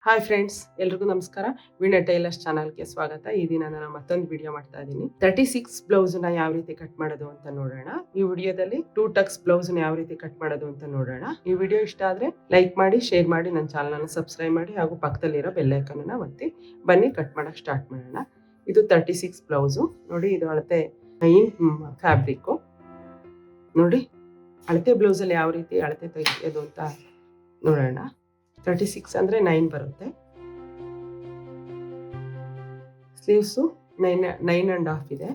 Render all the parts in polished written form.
Hi friends, ಎಲ್ರಿಗೂ ನಮಸ್ಕಾರ. Veena tailors ಚಾನಲ್ಗೆ ಸ್ವಾಗತ. ಈ ದಿನ ನಾನು ಮತ್ತೊಂದು ವಿಡಿಯೋ ಮಾಡ್ತಾ ಇದ್ದೀನಿ. 36 ಬ್ಲೌಸ್ನ ಯಾವ ರೀತಿ ಕಟ್ ಮಾಡೋದು ಅಂತ ನೋಡೋಣ. ಈ ವಿಡಿಯೋದಲ್ಲಿ 2 ಟಕ್ಸ್ ಬ್ಲೌಸ್ನ ಯಾವ ರೀತಿ ಕಟ್ ಮಾಡೋದು ಅಂತ ನೋಡೋಣ. ಈ ವಿಡಿಯೋ ಇಷ್ಟ ಆದ್ರೆ ಲೈಕ್ ಮಾಡಿ, ಶೇರ್ ಮಾಡಿ, ನನ್ನ ಚಾನಲ್ನ ಸಬ್ಸ್ಕ್ರೈಬ್ ಮಾಡಿ ಹಾಗೂ ಪಕ್ಕದಲ್ಲಿರೋ ಬೆಲ್ ಐಕಾನ್ ಅನ್ನು ಒತ್ತಿ. ಬನ್ನಿ ಕಟ್ ಮಾಡಕ್ ಸ್ಟಾರ್ಟ್ ಮಾಡೋಣ. ಇದು 36 ಬ್ಲೌಸು. ನೋಡಿ, ಇದು ಅಳತೆ 9 ಫ್ಯಾಬ್ರಿಕ್ಕು. ನೋಡಿ, ಅಳತೆ ಬ್ಲೌಸಲ್ಲಿ ಯಾವ ರೀತಿ ಅಳತೆ ತೆಗೆಯೋದು ಅಂತ ನೋಡೋಣ. 36 ಅಂದರೆ 9 ಬರುತ್ತೆ. ಸ್ಲೀವ್ಸು 9.5 ಇದೆ.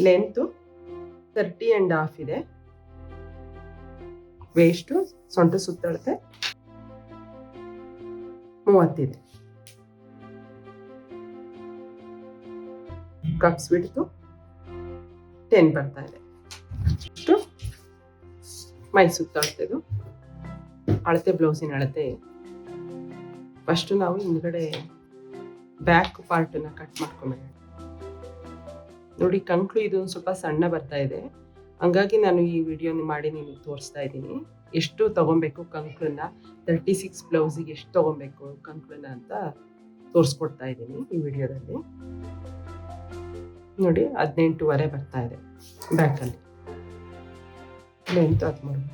ಲೆಂತು 30.5 ಇದೆ. ವೇಸ್ಟು ಸೊಂಟ ಸುತ್ತಳತೆ 30 ಇದೆ. ಕಪ್ಸ್ ಬಿಡ್ತು 10 ಬರ್ತಾ ಇದೆ. ಮೈ ಸುತ್ತಳತೆದು ಅಳತೆ ಬ್ಲೌಸಿನ ಅಳತೆ. ಫಸ್ಟ್ ನಾವು ಹಿಂದ್ಗಡೆ ಬ್ಯಾಕ್ ಪಾರ್ಟನ್ನ ಕಟ್ ಮಾಡ್ಕೊಂಬೇಡ. ನೋಡಿ, ಕಂಕ್ಳು ಇದು ಸ್ವಲ್ಪ ಸಣ್ಣ ಬರ್ತಾ ಇದೆ. ಹಂಗಾಗಿ ನಾನು ಈ ವಿಡಿಯೋನ ಮಾಡಿ ನಿಮಗೆ ತೋರಿಸ್ತಾ ಇದ್ದೀನಿ. ಎಷ್ಟು ತಗೊಬೇಕು ಕಂಕ್ಳನ್ನ, 36 ಬ್ಲೌಸಿಗೆ ಎಷ್ಟು ತಗೊಬೇಕು ಕಂಕ್ಳನ್ನ ಅಂತ ತೋರಿಸ್ಕೊಡ್ತಾ ಇದ್ದೀನಿ ಈ ವಿಡಿಯೋದಲ್ಲಿ. ನೋಡಿ, 18.5 ಬರ್ತಾ ಇದೆ ಬ್ಯಾಕಲ್ಲಿ. ಲೆಂತ್ 13.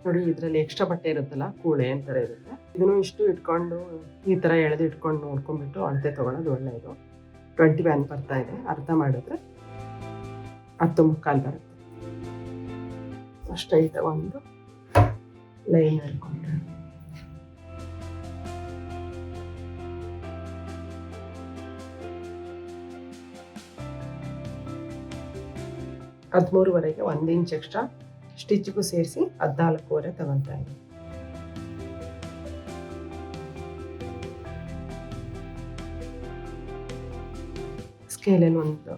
ನೋಡಿ, ಇದರಲ್ಲಿ ಎಕ್ಸ್ಟ್ರಾ ಬಟ್ಟೆ ಇರುತ್ತಲ್ಲ, ಕೂಳೆ ಅಂತಾರೆ ಇರುತ್ತೆ. ಇದನ್ನು ಇಷ್ಟು ಇಟ್ಕೊಂಡು ಈ ಥರ ಎಳೆದು ಇಟ್ಕೊಂಡು ನೋಡ್ಕೊಂಡ್ಬಿಟ್ಟು ಅಳತೆ ತೊಗೊಳೋದು ಒಳ್ಳೆಯದು. 21 ಬರ್ತಾ ಇದೆ. ಅರ್ಥ ಮಾಡಿದ್ರೆ 10.75 ಬರುತ್ತೆ. ಸ್ಟ್ರೈಟ್ ಒಂದು ಲೈನ್ ಹಿಡ್ಕೊಂಡ್ರೆ 13.5 1 ಇಂಚ್ ಎಕ್ಸ್ಟ್ರಾ ಸ್ಟಿಚ್ಗೂ ಸೇರಿಸಿ 14.5 ತಗೊತಾ ಇದ್ದೀನಿ. ಸ್ಕೇಲಲ್ಲಿ ಒಂದು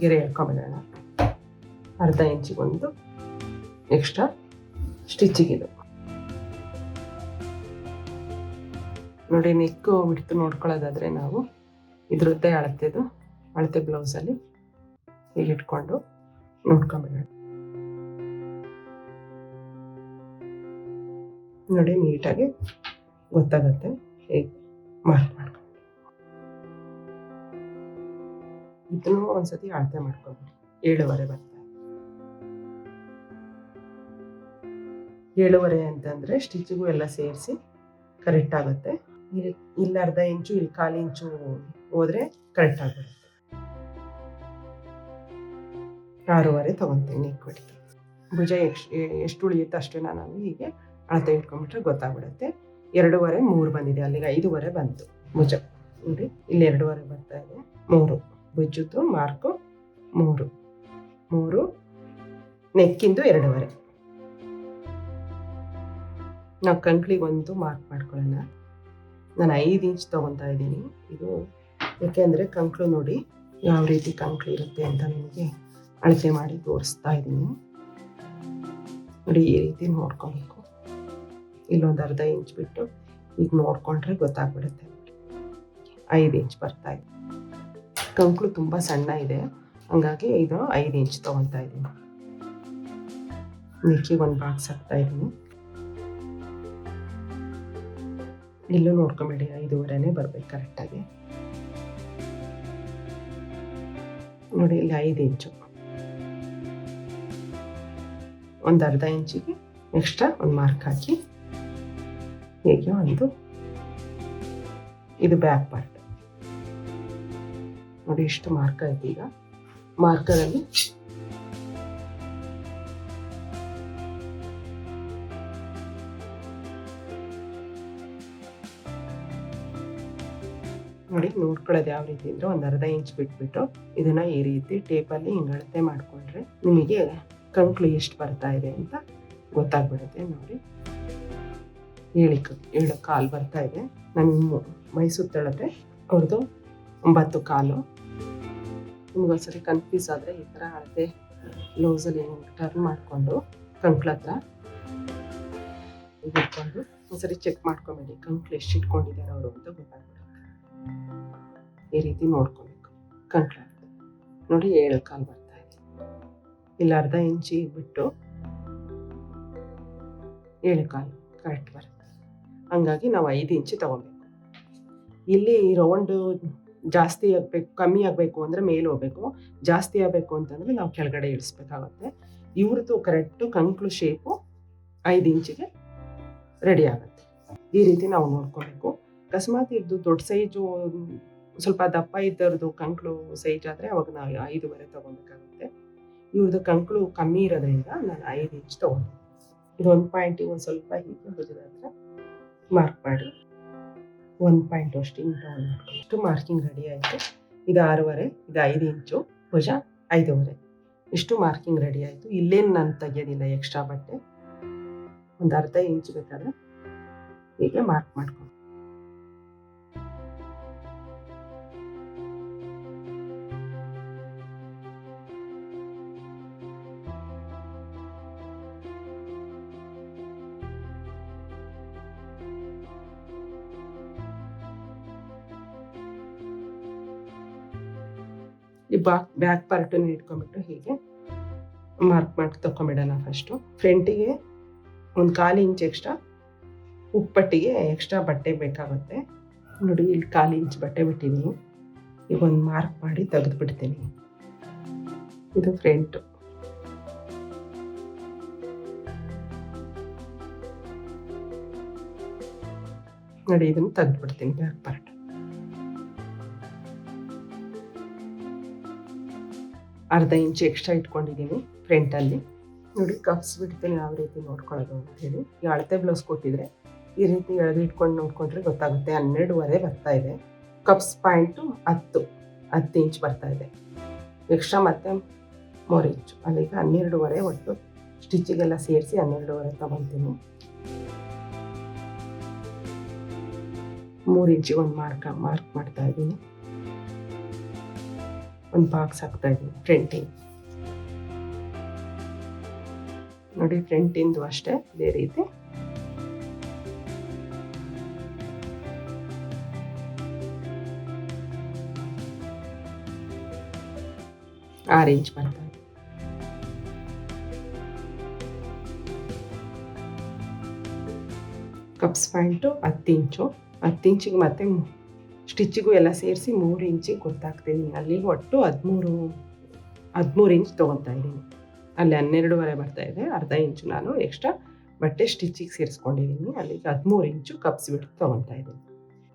ಗೆರೆ ಎಳ್ಕೊಂಬಿಡೋಣ. ಅರ್ಧ ಇಂಚಿಗೆ ಒಂದು ಎಕ್ಸ್ಟ್ರಾ ಸ್ಟಿಚ್ಚಿಗಿದು. ನೋಡಿ, ನೆಕ್ಕು ಬಿಡ್ತು ನೋಡ್ಕೊಳ್ಳೋದಾದರೆ ನಾವು ಇದ್ರದ್ದೇ ಅಳತೆ ಬ್ಲೌಸಲ್ಲಿ ಹೀಗೆ ಇಟ್ಕೊಂಡು ನೋಡ್ಕೊಂಬಿಡೋಣ. ನೋಡಿ, ನೀಟಾಗಿ ಗೊತ್ತಾಗುತ್ತೆ ಹೇಗೆ ಮಾರ್ಕ್ ಮಾಡ್ಕೊಂಡು. ಇದನ್ನು ಒಂದ್ಸತಿ ಅಳತೆ ಮಾಡ್ಕೊಂಡು 7.5 ಬರ್ತಾರೆ. 7.5 ಅಂತಂದರೆ ಸ್ಟಿಚ್ಚಿಗೂ ಎಲ್ಲ ಸೇರಿಸಿ ಕರೆಕ್ಟ್ ಆಗುತ್ತೆ. ಇಲ್ಲಿ ಅರ್ಧ ಇಂಚು, ಇಲ್ಲಿ 1/4 ಇಂಚು ಹೋದರೆ ಕರೆಕ್ಟ್ ಆಗಿಬಿಡುತ್ತೆ. 6.5 ತೊಗೊತೀನಿ ನೆಕ್ ಬಿಟ್ಟು. ಭುಜ ಎಷ್ಟು ಉಳಿಯುತ್ತೆ ಅಷ್ಟೇ ನಾನು ಹೀಗೆ ಅಳತೆ ಇಟ್ಕೊಂಡ್ಬಿಟ್ರೆ ಗೊತ್ತಾಗ್ಬಿಡುತ್ತೆ. 2.5 3 ಬಂದಿದೆ, ಅಲ್ಲಿಗೆ 5.5 ಬಂತು ಭುಜ. ನೋಡಿ, ಇಲ್ಲಿ 2.5 ಬರ್ತಾ ಇದೆ. 3 ಭುಜದ್ದು ಮಾರ್ಕು 3 ನೆಕ್ಕಿಂದು 2.5. ನಾವು ಕಂಕ್ಳಿಗೆ ಒಂದು ಮಾರ್ಕ್ ಮಾಡ್ಕೊಳ್ಳೋಣ. ನಾನು 5 ಇಂಚ್ ತೊಗೊತಾ ಇದ್ದೀನಿ. ಇದು ಯಾಕೆಂದರೆ ಕಂಕ್ಳು ನೋಡಿ ಯಾವ ರೀತಿ ಕಂಕ್ಳು ಇರುತ್ತೆ ಅಂತ ನಿಮಗೆ ಅಳತೆ ಮಾಡಿ ತೋರಿಸ್ತಾ ಇದ್ದೀನಿ. ನೋಡಿ, ಈ ರೀತಿ ನೋಡ್ಕೊಬೇಕು. ಇಲ್ಲೊಂದು ಅರ್ಧ ಇಂಚ್ ಬಿಟ್ಟು ಈಗ ನೋಡ್ಕೊಂಡ್ರೆ ಗೊತ್ತಾಗ್ಬಿಡುತ್ತೆ. 5 ಇಂಚ್ ಬರ್ತಾ ಇದೆ. ಕಂಕ್ಳು ತುಂಬ ಸಣ್ಣ ಇದೆ, ಹಂಗಾಗಿ ಇದು 5 ಇಂಚ್ ತೊಗೊತಾ ಇದ್ದೀನಿ. ನೆಕ್ಕಿಗೆ ಒಂದು ಬಾಕ್ಸ್ ಹಾಕ್ತಾ ಇದ್ದೀನಿ. ಇಲ್ಲೂ ನೋಡ್ಕೊಂಬೇಡಿ, 5.5 ಬರ್ಬೇಕು ಕರೆಕ್ಟಾಗಿ. ನೋಡಿ, ಇಲ್ಲಿ 5 ಇಂಚು, ಒಂದು ಅರ್ಧ ಇಂಚಿಗೆ ಎಕ್ಸ್ಟ್ರಾ ಒಂದು ಮಾರ್ಕ್ ಹಾಕಿ ಹೀಗೆ ಒಂದು. ಇದು ಬ್ಯಾಕ್ ಪಾರ್ಟ್. ನೋಡಿ, ಇಷ್ಟು ಮಾರ್ಕ್ ಆಯ್ತು. ಈಗ ಮಾರ್ಕರಲ್ಲಿ ನೋಡಿ ನೋಡ್ಕೊಳ್ಳೋದು ಯಾವ ರೀತಿ ಅಂದರೆ, ಒಂದು ಅರ್ಧ ಇಂಚ್ ಬಿಟ್ಬಿಟ್ಟು ಇದನ್ನು ಈ ರೀತಿ ಟೇಪಲ್ಲಿ ಹಿಂಗೆ ಅಳತೆ ಮಾಡಿಕೊಂಡ್ರೆ ನಿಮಗೆ ಕಂಕ್ಳು ಎಷ್ಟು ಬರ್ತಾ ಇದೆ ಅಂತ ಗೊತ್ತಾಗ್ಬಿಡುತ್ತೆ. ನೋಡಿ, 7.25 ಬರ್ತಾ ಇದೆ. ನಾನು ಮೈ ಸುತ್ತಳತೆ ಅವ್ರದ್ದು 9.25. ನಿಮ್ಗೊಂದ್ಸರಿ ಕನ್ಫ್ಯೂಸ್ ಆದರೆ ಈ ಥರ ಅಳತೆ ಬ್ಲೌಸಲ್ಲಿ ಟರ್ನ್ ಮಾಡಿಕೊಂಡು ಕಂಕ್ಳ ಹತ್ರ ಇಟ್ಕೊಂಡು ಒಂದ್ಸರಿ ಚೆಕ್ ಮಾಡ್ಕೊಬೇಡಿ ಕಂಕ್ಳು ಎಷ್ಟು ಇಟ್ಕೊಂಡಿದ್ದಾರೆ ಅವರು ಅಂತ ಗೊತ್ತಾಗ್ಬಿಡುತ್ತೆ. ಈ ರೀತಿ ನೋಡ್ಕೊಬೇಕು ಕಂಕ್ಳ. ನೋಡಿ, 7.25 ಬರ್ತಾ ಇದೆ. ಇಲ್ಲಿ ಅರ್ಧ ಇಂಚಿ ಬಿಟ್ಟು 7 ಕಾಲು ಕರೆಕ್ಟ್ ಬರುತ್ತೆ. ಹಂಗಾಗಿ ನಾವು 5 ಇಂಚು ತೊಗೊಬೇಕು. ಇಲ್ಲಿ ರೌಂಡು ಜಾಸ್ತಿ ಆಗಬೇಕು, ಕಮ್ಮಿ ಆಗಬೇಕು ಅಂದರೆ ಮೇಲೆ ಹೋಗಬೇಕು, ಜಾಸ್ತಿ ಆಗಬೇಕು ಅಂತಂದರೆ ನಾವು ಕೆಳಗಡೆ ಇಳಿಸ್ಬೇಕಾಗುತ್ತೆ. ಇವ್ರದ್ದು ಕರೆಕ್ಟು ಕಂಕ್ಳು ಶೇಪು 5 ಇಂಚಿಗೆ ರೆಡಿ ಆಗುತ್ತೆ. ಈ ರೀತಿ ನಾವು ನೋಡ್ಕೋಬೇಕು. ಅಕಸ್ಮಾತ್ ಇದು ದೊಡ್ಡ ಸೈಜು ಸ್ವಲ್ಪ ದಪ್ಪ ಇದ್ದವ್ರದ್ದು ಕಂಕ್ಳು ಸೈಜ್ ಆದರೆ ಅವಾಗ ನಾವು 5.5 ತೊಗೊಬೇಕಾಗುತ್ತೆ. ಇವ್ರದ್ದು ಕಂಕ್ಳು ಕಮ್ಮಿ ಇರೋದ್ರಿಂದ ನಾನು 5 ಇಂಚ್ ತೊಗೊಂಡೆ. ಇದು 1 ಪಾಯಿಂಟಿಗೆ ಒಂದು ಸ್ವಲ್ಪ ಹೀಗೆ ಭುಜದ ಹತ್ರ ಮಾರ್ಕ್ ಮಾಡಿ 1 ಪಾಯಿಂಟ್ ಅಷ್ಟು ಹಿಂಗೆ ತೊಗೊಂಡು ಇಷ್ಟು ಮಾರ್ಕಿಂಗ್ ರೆಡಿ ಆಯಿತು. ಇದು 6.5, ಇದು 5 ಇಂಚು, ಭುಜ 5.5 ಇಷ್ಟು ಮಾರ್ಕಿಂಗ್ ರೆಡಿ ಆಯಿತು. ಇಲ್ಲೇನು ನಾನು ತೆಗೆಯೋದಿಲ್ಲ ಎಕ್ಸ್ಟ್ರಾ ಬಟ್ಟೆ. ಒಂದು ಅರ್ಧ ಇಂಚ್ ಬೇಕಾದ್ರೆ ಹೀಗೆ ಮಾರ್ಕ್ ಮಾಡ್ಕೊಂಡು ಈ ಬ್ಯಾಕ್ ಪಾರ್ಟನ್ನು ಇಟ್ಕೊಂಡ್ಬಿಟ್ಟು ಹೀಗೆ ಮಾರ್ಕ್ ಮಾಡಿ ತೊಗೊಂಬಿಡೋಣ. ಫಸ್ಟು ಫ್ರಂಟಿಗೆ ಒಂದು 1/4 ಇಂಚ್ ಎಕ್ಸ್ಟ್ರಾ ಉಪ್ಪಟ್ಟಿಗೆ ಎಕ್ಸ್ಟ್ರಾ ಬಟ್ಟೆ ಬೇಕಾಗುತ್ತೆ. ನೋಡಿ ಇಲ್ಲಿ 1/4 ಇಂಚ್ ಬಟ್ಟೆ ಬಿಟ್ಟಿದ್ದೀನಿ. ಈಗ ಒಂದು ಮಾರ್ಕ್ ಮಾಡಿ ತೆಗೆದು ಬಿಡ್ತೀನಿ. ಇದು ಫ್ರಂಟು. ನೋಡಿ ಇದನ್ನು ತೆಗೆದು ಬಿಡ್ತೀನಿ ಬ್ಯಾಕ್ ಪಾರ್ಟ್. ಅರ್ಧ ಇಂಚ್ ಎಕ್ಸ್ಟ್ರಾ ಇಟ್ಕೊಂಡಿದ್ದೀನಿ ಫ್ರಂಟಲ್ಲಿ. ನೋಡಿ ಕಪ್ಸ್ ಬಿಡ್ತೀನಿ ಯಾವ ರೀತಿ ನೋಡ್ಕೊಳ್ಳೋದು ಅಂತ ಹೇಳಿ. ಈ ಅಳತೆ ಬ್ಲೌಸ್ ಕೊಟ್ಟಿದ್ರೆ ಈ ರೀತಿ ಎಳೆದು ಇಟ್ಕೊಂಡು ನೋಡ್ಕೊಂಡ್ರೆ ಗೊತ್ತಾಗುತ್ತೆ. 12.5 ಬರ್ತಾ ಇದೆ. ಕಪ್ಸ್ ಪಾಯಿಂಟು 10 ಇಂಚ್ ಬರ್ತಾ ಇದೆ. ಎಕ್ಸ್ಟ್ರಾ ಮತ್ತೆ 3 ಇಂಚು, ಅಲ್ಲಿಗೆ 12.5 ಒಟ್ಟು ಸ್ಟಿಚಿಗೆಲ್ಲ ಸೇರಿಸಿ 12.5 ತೊಗೊತೀನಿ. 3 ಇಂಚಿಗೆ ಒಂದು ಮಾರ್ಕ್ ಮಾಡ್ತಾ ಇದ್ದೀನಿ. ಒಂದು ಬಾಕ್ಸ್ ಹಾಕ್ತಾ ಇದ್ದೀನಿ ಫ್ರಂಟಿಗೆ. ನೋಡಿ ಫ್ರಂಟಿಂದು ಅಷ್ಟೇ ಇದೇ ರೀತಿ ಆರು ಇಂಚ್ ಬರ್ತಾ ಇದೆ. ಕಪ್ಸ್ ಪಾಯಿಂಟು 10 ಇಂಚು, 10 ಇಂಚಿಗೆ ಮತ್ತೆ ಸ್ಟಿಚ್ಚಿಗೂ ಎಲ್ಲ ಸೇರಿಸಿ 3 ಇಂಚಿಗೆ ಗೊತ್ತಾಗ್ತೀನಿ. ಅಲ್ಲಿಗೆ ಒಟ್ಟು 13 ಇಂಚ್ ತೊಗೊತಾ ಇದ್ದೀನಿ. ಅಲ್ಲಿ 12.5 ಬರ್ತಾ ಇದೆ. ಅರ್ಧ ಇಂಚು ನಾನು ಎಕ್ಸ್ಟ್ರಾ ಬಟ್ಟೆ ಸ್ಟಿಚ್ಚಿಗೆ ಸೇರಿಸ್ಕೊಂಡಿದ್ದೀನಿ. ಅಲ್ಲಿಗೆ 13 ಇಂಚು ಕಪ್ಸ್ ಬಿಟ್ಟು ತೊಗೊತಾ ಇದ್ದೀನಿ.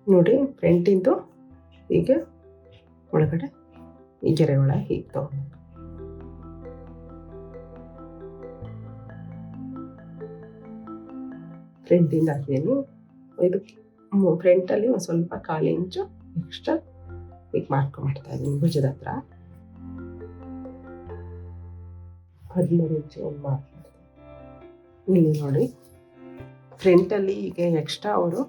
ನೋಡಿ ಫ್ರಂಟಿಂದು ಹೀಗೆ ಒಳಗಡೆ ಈ ಗೆರೆ ಒಳ ಹೀಗೆ ತೊಗೊಬೇಕು. ಫ್ರಂಟಿಂದ ಹಾಕಿದ್ದೀನಿ. ಇದಕ್ಕೆ ಫ್ರಂಟಲ್ಲಿ ಒಂದು ಸ್ವಲ್ಪ 1/4 ಇಂಚು ಎಕ್ಸ್ಟ್ರಾ ಹೀಗೆ ಮಾಡ್ತಾ ಇದ್ದೀನಿ ಭುಜದ ಹತ್ರ. 13 ಇಂಚು ಒಂದು ಮಾರ್ಕ್ ಮಾಡ್ತೀನಿ. ಇಲ್ಲಿ ನೋಡಿ ಫ್ರಂಟಲ್ಲಿ ಈಗ ಎಕ್ಸ್ಟ್ರಾ ಅವರು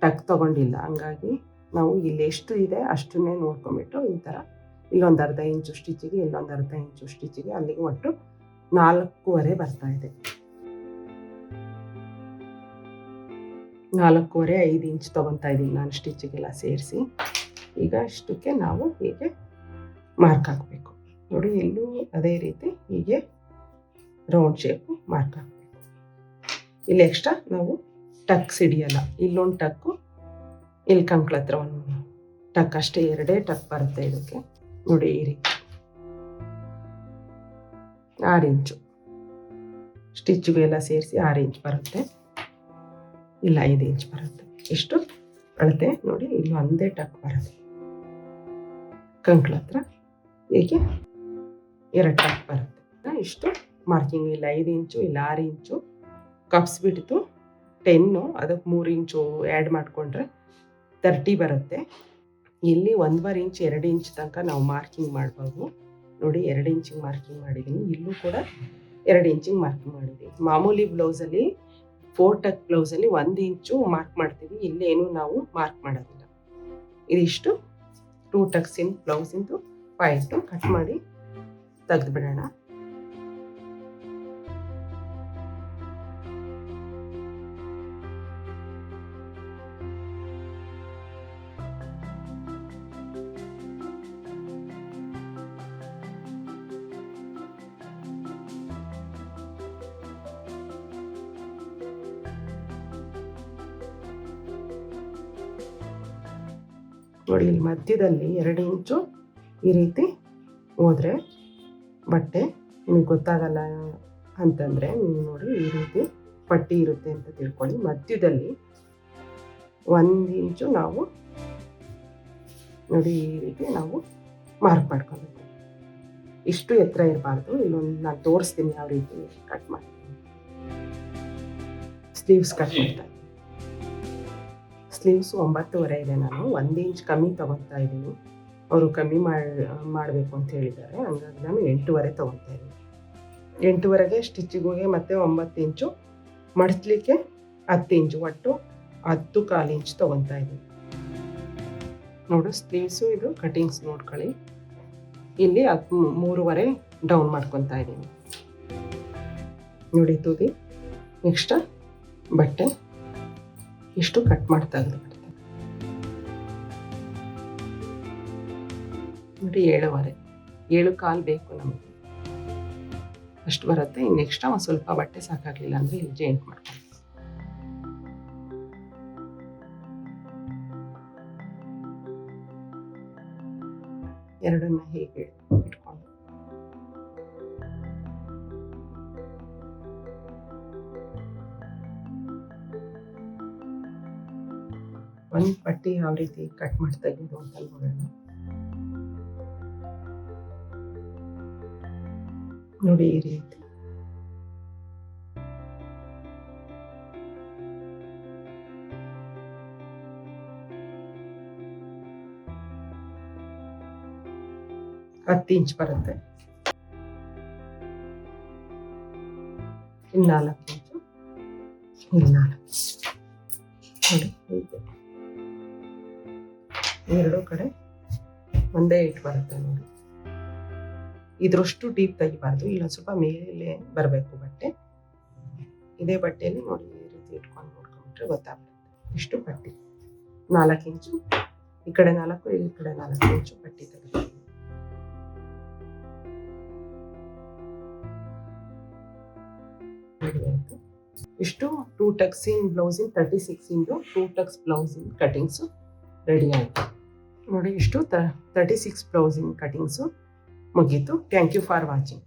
ಟಕ್ ತೊಗೊಂಡಿಲ್ಲ, ಹಂಗಾಗಿ ನಾವು ಇಲ್ಲಿ ಎಷ್ಟು ಇದೆ ಅಷ್ಟನ್ನೇ ನೋಡ್ಕೊಂಬಿಟ್ಟು ಈ ಥರ ಇಲ್ಲೊಂದು ಅರ್ಧ ಇಂಚು ಸ್ಟಿಚಿಗೆ, ಇಲ್ಲೊಂದು ಅರ್ಧ ಇಂಚು ಸ್ಟಿಚಿಗೆ, ಅಲ್ಲಿಗೆ ಒಟ್ಟು 4.5 ಬರ್ತಾ ಇದೆ. 4.5 5 ಇಂಚ್ ತೊಗೊತಾ ಇದ್ದೀನಿ ನಾನು ಸ್ಟಿಚಿಗೆಲ್ಲ ಸೇರಿಸಿ. ಈಗ ಅಷ್ಟಕ್ಕೆ ನಾವು ಹೀಗೆ ಮಾರ್ಕ್ ಹಾಕಬೇಕು. ನೋಡಿ ಇಲ್ಲೂ ಅದೇ ರೀತಿ ಹೀಗೆ ರೌಂಡ್ ಶೇಪು ಮಾರ್ಕ್ ಹಾಕಬೇಕು. ಇಲ್ಲಿ ಎಕ್ಸ್ಟ್ರಾ ನಾವು ಟಕ್ಸ್ ಹಿಡಿಯಲ್ಲ. ಇಲ್ಲೊಂದು ಟಕ್ಕು, ಇಲ್ಲಿ ಕಂಕ್ಳ ಹತ್ರ ಒಂದು ಟಕ್ ಅಷ್ಟೇ, 2 ಟಕ್ ಬರುತ್ತೆ ಇದಕ್ಕೆ. ನೋಡಿ ಈ ರೀತಿ 6 ಇಂಚು ಸ್ಟಿಚ್ಗೂ ಎಲ್ಲ ಸೇರಿಸಿ 6 ಇಂಚ್ ಬರುತ್ತೆ. ಇಲ್ಲ 5 ಇಂಚ್ ಬರುತ್ತೆ. ಇಷ್ಟು ಅಳತೆ ನೋಡಿ. ಇಲ್ಲಿ ಒಂದೇ ಟಕ್ ಬರುತ್ತೆ ಕಂಕ್ಳ ಹತ್ರ, ಹೀಗೆ 2 ಟಕ್ ಬರುತ್ತೆ. ಇಷ್ಟು ಮಾರ್ಕಿಂಗ್. ಇಲ್ಲ 5 ಇಂಚು, ಇಲ್ಲ 6 ಇಂಚು. ಕಪ್ಸ್ ಬಿಡ್ತು 10, ಅದಕ್ಕೆ 3 ಇಂಚು ಆ್ಯಡ್ ಮಾಡಿಕೊಂಡ್ರೆ 30 ಬರುತ್ತೆ. ಇಲ್ಲಿ 1.5 ಇಂಚ್ 2 ಇಂಚ್ ತನಕ ನಾವು ಮಾರ್ಕಿಂಗ್ ಮಾಡ್ಬೋದು. ನೋಡಿ 2 ಇಂಚಿಗೆ ಮಾರ್ಕಿಂಗ್ ಮಾಡಿದ್ದೀನಿ. ಇಲ್ಲೂ ಕೂಡ 2 ಇಂಚಿಗೆ ಮಾರ್ಕಿಂಗ್ ಮಾಡಿದ್ದೀನಿ. ಮಾಮೂಲಿ ಬ್ಲೌಸಲ್ಲಿ 4 ಟಕ್ ಬ್ಲೌಸಲ್ಲಿ 1 ಇಂಚು ಮಾರ್ಕ್ ಮಾಡ್ತೀವಿ. ಇಲ್ಲೇನು ನಾವು ಮಾರ್ಕ್ ಮಾಡೋದಿಲ್ಲ. ಇದಿಷ್ಟು 2 ಟಕ್ಸಿನ ಬ್ಲೌಸಿಂದು ಪಾಯಿಂಟು ಕಟ್ ಮಾಡಿ ತೆಗೆದು ಬಿಡೋಣ. ನೋಡಿ ಇಲ್ಲಿ ಮಧ್ಯದಲ್ಲಿ 2 ಇಂಚು ಈ ರೀತಿ ಹೋದರೆ ಬಟ್ಟೆ ನಿಮಗೆ ಗೊತ್ತಾಗಲ್ಲ ಅಂತಂದರೆ ನೀವು ನೋಡಿ ಈ ರೀತಿ ಪಟ್ಟಿ ಇರುತ್ತೆ ಅಂತ ತಿಳ್ಕೊಳ್ಳಿ. ಮಧ್ಯದಲ್ಲಿ 1 ಇಂಚು ನಾವು ನೋಡಿ ಈ ರೀತಿ ನಾವು ಮಾರ್ಕ್ ಮಾಡ್ಕೊಬೇಕು. ಇಷ್ಟು ಎತ್ತರ ಇರಬಾರ್ದು. ಇಲ್ಲೊಂದು ನಾನು ತೋರಿಸ್ತೀನಿ ಯಾವ ರೀತಿ ಕಟ್ ಮಾಡ್ತೀನಿ. ಸ್ಲೀವ್ಸ್ ಕಟ್ ಮಾಡ್ತಾ ಇದ್ದೀನಿ. ಸ್ಲೀವ್ಸ್ 9.5 ಇದೆ. ನಾನು 1 ಇಂಚ್ ಕಮ್ಮಿ ತೊಗೊತಾ ಇದ್ದೀನಿ. ಅವರು ಕಮ್ಮಿ ಮಾಡಬೇಕು ಅಂತ ಹೇಳಿದ್ದಾರೆ. ಹಂಗಾಗಿ ನಾನು 8.5 ತೊಗೊತಾ ಇದ್ದೀನಿ. 8.5ಗೆ ಸ್ಟಿಚಿಗೆ ಮತ್ತು 9 ಇಂಚು ಮಡಚಲಿಕ್ಕೆ 10 ಇಂಚು, ಒಟ್ಟು 10.25 ಇಂಚ್ ತೊಗೊತಾ ಇದ್ದೀನಿ. ನೋಡು ಸ್ಲೀವ್ಸು ಇದು ಕಟಿಂಗ್ಸ್ ನೋಡ್ಕೊಳ್ಳಿ. ಇಲ್ಲಿ 3.5 ಡೌನ್ ಮಾಡ್ಕೊತಾ ಇದ್ದೀನಿ. ನೋಡಿ ತುದಿ. ನೆಕ್ಸ್ಟ್ ಬಟ್ಟೆ ಇಷ್ಟು ಕಟ್ ಮಾಡ್ತಾ ಇದ್ದೀನಿ. ನೋಡಿ 7.5 7.25 ಬೇಕು ನಮಗೆ, ಅಷ್ಟು ಬರುತ್ತೆ. ಇನ್ನು ನೆಕ್ಸ್ಟ್ ಒಂದು ಸ್ವಲ್ಪ ಬಟ್ಟೆ ಸಾಕಾಗಲಿಲ್ಲ ಅಂದರೆ ಇಲ್ಲಿ ಜಾಯಿಂಟ್ ಮಾಡ್ಕೊಂಡು ಎರಡನ್ನ ಹೀಗೆ ಇಟ್ಕೊಂಡು ಒಂದು ಪಟ್ಟಿ ಯಾವ ರೀತಿ ಕಟ್ ಮಾಡ್ತಾ ಇದ್ದು ಅಂತ ನೋಡೋಣ. ನೋಡಿ ಈ ರೀತಿ ಹತ್ತು ಇಂಚ್ ಬರುತ್ತೆ. ಇಲ್ಲಿ 4 ಇಂಚು, ಇಲ್ಲಿ 4 ನೋಡಿ ಹೀಗೆ ಎರಡು ಕಡೆ ಒಂದೇ ಇಟ್ಟು ಬರುತ್ತೆ. ನೋಡಿ ಇದ್ರಷ್ಟು ಡೀಪ್ ತೆಗಿಬಾರ್ದು, ಇಲ್ಲೊಂದು ಸ್ವಲ್ಪ ಮೇಲೆ ಬರಬೇಕು ಬಟ್ಟೆ. ಇದೇ ಬಟ್ಟೆಯಲ್ಲಿ ನೋಡಿ ಈ ರೀತಿ ಇಟ್ಕೊಂಡು ನೋಡ್ಕೊಂಡ್ಬಿಟ್ರೆ ಗೊತ್ತಾಗ್ತದೆ. ಇಷ್ಟು ಪಟ್ಟಿ 4 ಇಂಚು, ಈ ಕಡೆ 4 ಈ ಕಡೆ 4 ಇಂಚು ಪಟ್ಟಿ ತೆಗಿತೀವಿ. ಇಷ್ಟು 2 ಟಕ್ಸ್ ಇನ್ ಬ್ಲೌಸಿನ್ 36 ಇಂದು 2 ಟಕ್ಸ್ ಬ್ಲೌಸಿನ್ ಕಟಿಂಗ್ಸು ರೆಡಿ ಆಯಿತು. ನೋಡಿ ಇಷ್ಟು 36 ಬ್ಲೌಸಿನ್ ಕಟಿಂಗ್ಸು ಮುಗೀತು. Thank you for watching.